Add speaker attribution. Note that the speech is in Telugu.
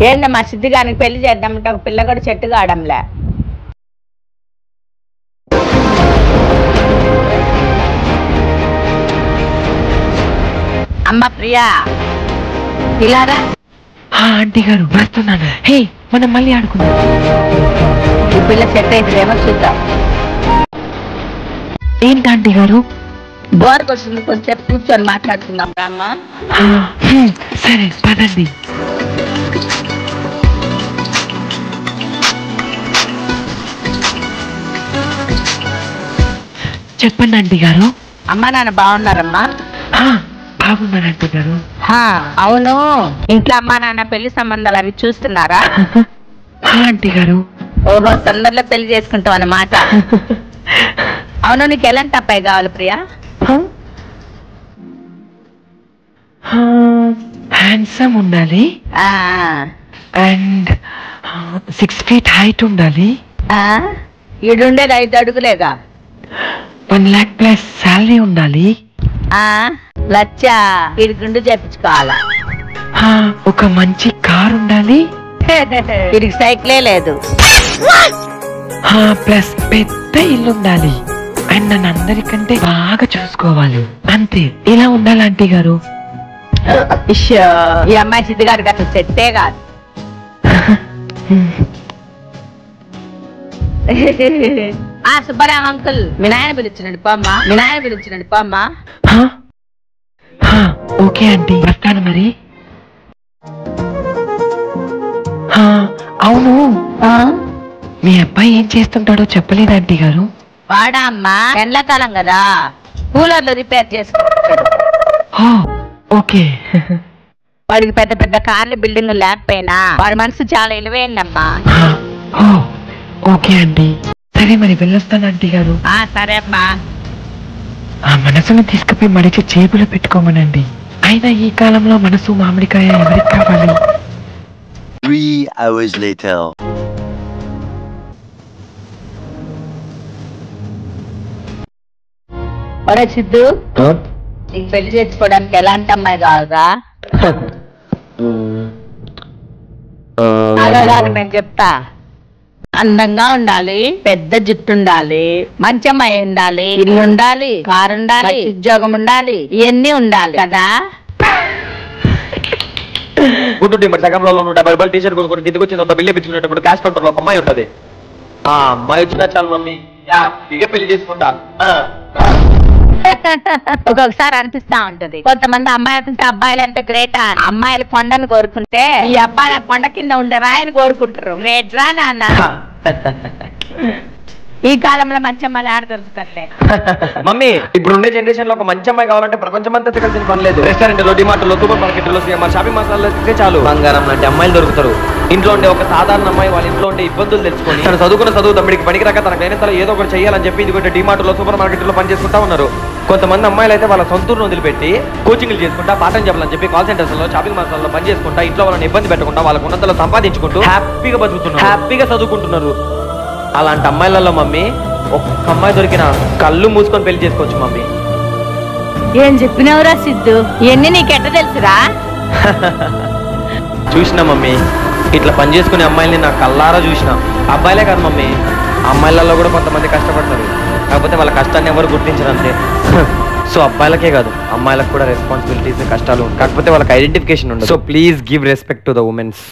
Speaker 1: ఏందమ్మా సిద్ధిగానికి పెళ్లి చేద్దామంటే ఒక పిల్ల కూడా చెట్టు కావడంలే. అమ్మ ప్రియా ఇలారా.
Speaker 2: ఆంటీ గారు వస్తున్నాను. హే మనం మళ్ళీ ఆడుకుందాం.
Speaker 1: ఈ పిల్ల సెట్ అయితేమో చూద్దాం.
Speaker 2: ఏంటి ఆంటీ గారు?
Speaker 1: బోర్ కొట్టింది, కొంచెం కూర్చొని మాట్లాడుకుందాం రామ్మా.
Speaker 2: సరే పదండి. చెప్పండి ఆంటీ గారు.
Speaker 1: అమ్మా నాన్న బాగున్నారమ్మా?
Speaker 2: బాగున్నారు ఆంటీ గారు.
Speaker 1: అవును, ఇంట్లో అమ్మా నాన్న పెళ్లి సంబంధాలు అవి చూస్తున్నారా?
Speaker 2: ఆంటీ గారు.
Speaker 1: ఓహో, తొందరలో పెళ్లి చేసుకుంటాం అన్నమాట. అవును, నీకు ఎలాంటి అబ్బాయి కావాలి ప్రియా?
Speaker 2: హ్యాండ్సమ్ ఉండాలి అండ్ 6 feet హైట్ ఉండాలి.
Speaker 1: ఈడుండేది 5 అడుగులేగా.
Speaker 2: 1 lakh plus శాలరీ ఉండాలి.
Speaker 1: లచ్చా వీడి గుండు చేపించుకోవాలా.
Speaker 2: ఒక మంచి కార్ ఉండాలి.
Speaker 1: వీడికి సైకిలే లేదు.
Speaker 2: ప్లస్ పెద్ద ఇల్లు ఉండాలి అండ్ నన్ను అందరికంటే బాగా చూసుకోవాలి. అంతే, ఇలా ఉండాలి ఆంటీ గారు.
Speaker 1: ఈ అమ్మాయి సిద్ధిగారికి అసలు సెట్టే కాదు. సుబ్బరామ్ అంకుల్, మీ నాయన పిలిచినాడు పోమ్మా. మీ నాయన పిలిచినాడు పోమ్మా.
Speaker 2: ఓకే ఆంటీ, వస్తాను మరి. అవును, మీ అబ్బాయి ఏం చేస్తుంటాడో చెప్పలేదు ఆంటీ గారు.
Speaker 1: వాడా అమ్మా, ఎండాకాలం కదా, కూలర్లు రిపేర్ చేసుకుంటాడు.
Speaker 2: ఓకే.
Speaker 1: వాడికి పెద్ద పెద్ద కార్లు బిల్డింగ్ లేకపోయినా వాడి మనసు చాలా ఇలువైందమ్మా.
Speaker 2: ఓకే ఆంటీ, సరే మరి వెళ్ళొస్తాను ఆంటీ గారు.
Speaker 1: సరే అమ్మా.
Speaker 2: ఆ మనసును తీసుకుపోయి మడిచి జేబులో పెట్టుకోమనండి. అయినా ఈ కాలంలో మనసు మామిడికాయ ఎవరికి కావాలి?
Speaker 3: 3 hours later.
Speaker 1: ఒరే సిద్ధు, నీకు పెళ్లి చేసుకోవడానికి ఎలాంటి అమ్మాయి కావాలరా? నేను చెప్తా. అందంగా ఉండాలి, పెద్ద జుట్టు ఉండాలి, మంచి అమ్మాయి ఉండాలి, ఇల్లు ఉండాలి, కారు ఉండాలి, ఉద్యోగం ఉండాలి, ఇవన్నీ ఉండాలి కదా.
Speaker 4: గుంటుంటే మరి సగంలో 150 రూపాయలు టీషర్ట్ కొనుక్కొని దిద్దుకు వచ్చిన బిల్లు పెట్టుకునేటప్పుడు క్యాష్ కౌంటర్ లో ఒక అమ్మాయి ఉంటది. ఆ అమ్మాయి వచ్చినా చాలు మమ్మీ, ఇక పెళ్లి చేసుకుంటా.
Speaker 1: ఒక్కొక్కసారి అనిపిస్తా ఉంటది, కొంతమంది అమ్మాయిలు అబ్బాయిలు అంటే గ్రేట్. అమ్మాయిలు కొండను కోరుకుంటే ఈ అబ్బాయిల కొండ కింద ఉండే రాయని కోరుకుంటారు. గ్రేట్ రా నాన్న. ఈ కాలంలో మంచి అమ్మాయిలు ఆడ దొరుకుతారులే.
Speaker 4: మమ్మీ, ఇప్పుడు ఉండే జనరేషన్ లో ఒక మంచి అమ్మాయి కావాలంటే ప్రపంచం అంతా తిరగాల్సిన పని లేదు. రెస్టారెంట్ లో, డిమార్ట్ లో, సూపర్ మార్కెట్ లో, షాపింగ్ మాల్ లో తిరిగితే చాలు బంగారం లాంటి అమ్మాయిలు దొరుకుతారు. ఇంట్లో ఉండే ఒక సాధారణ అమ్మాయి వాళ్ళ ఇంట్లో ఉండే ఇబ్బందులు తెలుసుకొని తను చదువుకున్న చదువు తమ్మిడికి పనికిరాక తనకు అయినంతలో ఏదో ఒకటి చేయాలని చెప్పి ఇది డిమార్ట్ లో, సూపర్ మార్కెట్ లో పని చేసుకుంటా ఉన్నారు. కొంతమంది అమ్మాయిలు అయితే వాళ్ళ సొంతూరును వదిలిపెట్టి కోచింగ్లు చేసుకుంటా, పాఠం చెప్పాలని చెప్పి కాల్ సెంటర్స్ లో, షాపింగ్ మాల్స్ లో పని చేసుకుంటా, ఇంట్లో వాళ్ళని ఇబ్బంది పెట్టకుండా వాళ్ళకు ఉన్నంతలో సంపాదించుకుంటూ హ్యాపీగా బతుకుతున్నారు, హ్యాపీగా చదువుకుంటున్నారు. అలాంటి అమ్మాయిలలో మమ్మీ ఒక్క అమ్మాయి దొరికిన కళ్ళు మూసుకొని పెళ్లి చేసుకోవచ్చు మమ్మీ.
Speaker 1: ఏం చెప్పినవురా సిద్ధు, ఇవన్నీ నీకెట్ట తెలుసురా?
Speaker 4: చూసినా మమ్మీ, ఇట్లా పని చేసుకునే అమ్మాయిల్ని నా కళ్ళారా చూసిన. అబ్బాయిలే కాదు మమ్మీ, అమ్మాయిలలో కూడా కొంతమంది కష్టపడతారు, కాకపోతే వాళ్ళ కష్టాన్ని ఎవరు గుర్తించరు అంతే. సో అబ్బాయిలకే కాదు అమ్మాయిలకు కూడా రెస్పాన్సిబిలిటీస్, కష్టాలు, కాకపోతే వాళ్ళకి ఐడెంటిఫికేషన్ ఉండదు. So please give respect to the women's.